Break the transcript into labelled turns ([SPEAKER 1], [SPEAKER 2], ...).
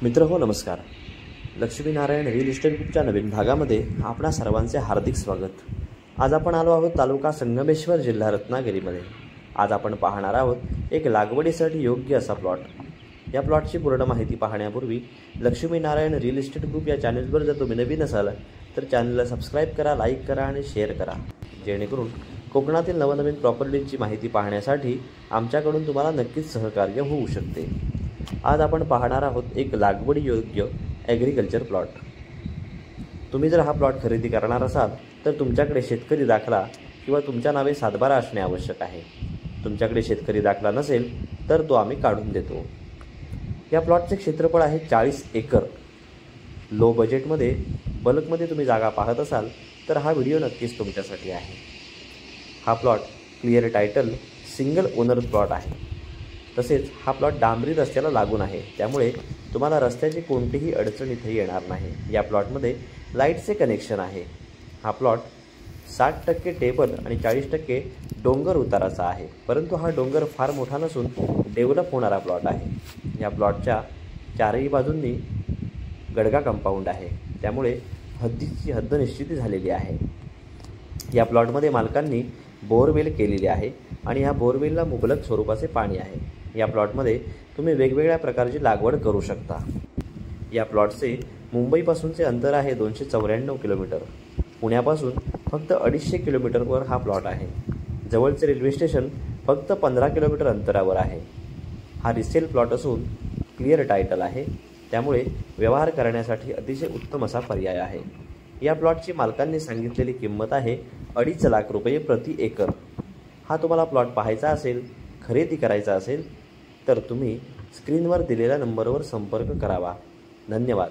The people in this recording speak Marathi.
[SPEAKER 1] मित्र हो नमस्कार. लक्ष्मीनारायण रिअल इस्टेट ग्रुपच्या नवीन भागामध्ये आपणा सर्वांचे हार्दिक स्वागत. आज आपण आलो आहोत तालुका संगमेश्वर, जिल्हा रत्नागिरीमध्ये. आज आपण पाहणार आहोत एक लागवडीसाठी योग्य असा प्लॉट. या प्लॉटची पूर्ण माहिती पाहण्यापूर्वी लक्ष्मीनारायण रिअल इस्टेट ग्रुप या चॅनलवर जर तुम्ही नवीन असाल तर चॅनलला सबस्क्राईब करा, लाईक करा आणि शेअर करा, जेणेकरून कोकणातील नवनवीन प्रॉपर्टींची माहिती पाहण्यासाठी आमच्याकडून तुम्हाला नक्कीच सहकार्य होऊ शकते. आज आपण पाहणार आहोत एक लागवडी योग्य ॲग्रिकल्चर प्लॉट. तुम्ही जर हा प्लॉट खरेदी करणार असाल तर तुमच्याकडे शेतकरी दाखला किंवा तुमच्या नावे सातबारा असणे आवश्यक आहे. तुमच्याकडे शेतकरी दाखला नसेल तर तो आम्ही काढून देतो. या प्लॉटचे क्षेत्रफळ आहे 40 एकर. लो बजेटमध्ये बल्कमध्ये तुम्ही जागा पाहत असाल तर हा व्हिडिओ नक्कीच तुमच्यासाठी आहे. हा plot clear title single owner plot आहे. तसेच हा प्लॉट डांबरी रस्त्याला लागून आहे, त्यामुळे तुम्हाला रस्त्याची कोणतीही अडचण इथे येणार नाही. या प्लॉटमध्ये लाईटचे कनेक्शन आहे. हा प्लॉट 60% टेबल आणि 40% डोंगर उताराचा आहे, परंतु हा डोंगर फार मोठा नसून डेव्हलप होणारा प्लॉट आहे. या प्लॉटच्या चारही बाजूंनी गडगा कंपाऊंड आहे, त्यामुळे हद्दीची हद्द निश्चिती झालेली आहे. या प्लॉटमध्ये मालकांनी बोरवेल केलेली आहे आणि ह्या बोरवेलला मुबलक स्वरूपाचे पाणी आहे. या प्लॉटमध्ये तुम्ही वेगवेगळ्या प्रकारची लागवड करू शकता. या प्लॉटचे मुंबईपासूनचे अंतर आहे 294 किलोमीटर. पुण्यापासून फक्त 250 किलोमीटरवर हा प्लॉट आहे. जवळचे रेल्वे स्टेशन फक्त 15 किलोमीटर अंतरावर आहे. हा रिसेल प्लॉट असून क्लिअर टायटल आहे, त्यामुळे व्यवहार करण्यासाठी अतिशय उत्तम असा पर्याय आहे. या प्लॉटची मालकांनी सांगितलेली किंमत आहे 2.5 लाख रुपये प्रति एकर. हा तुम्हाला प्लॉट पाहायचा असेल, खरेदी करायचा असेल तर तुम्ही स्क्रीनवर दिलेल्या नंबरवर संपर्क करावा. धन्यवाद.